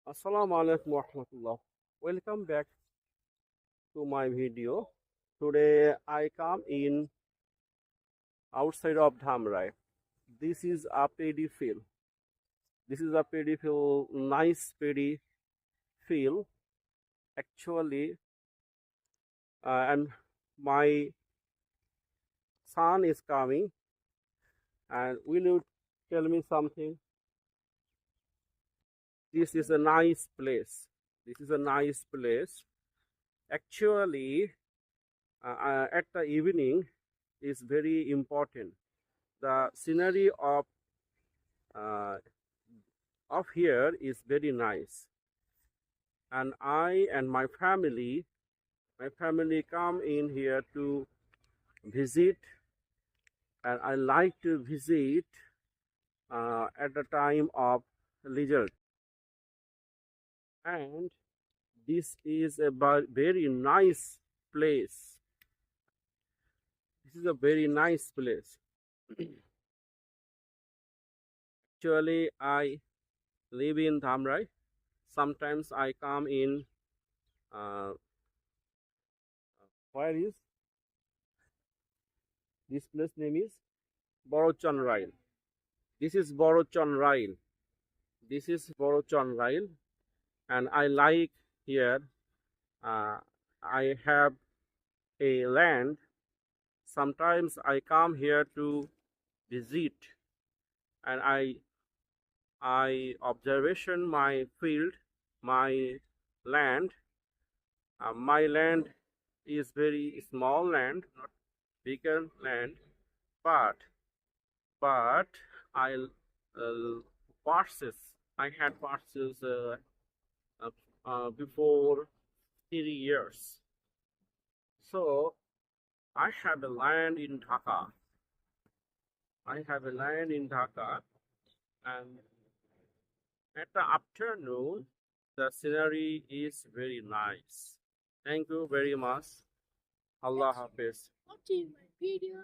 Assalamu alaikum warahmatullah. Welcome back to my video. Today I come in outside of Dhamrai. This is a paddy field. This is a paddy field, nice paddy field actually. And my son is coming. And will you tell me something? This is a nice place. This is a nice place. Actually, at the evening is very important. The scenery uh, of here is very nice, and I and my family come in here to visit, and I like to visit at the time of leisure. And this is a very nice place. This is a very nice place. Actually, I live in Dhamrai. Sometimes I come in. Uh, where is this place name is Borochan Rail. This is Borochan Rail. This is Borochan Rail, and I like here. Uh, I have a land. Sometimes I come here to visit, and I observation my field, my land. My land is very small land, not bigger land, but but I purchase. I had purchased before 3 years. So I have a land in Dhaka. I have a land in Dhaka, and at the afternoon, the scenery is very nice. Thank you very much. Allah Hafiz. Watching my video.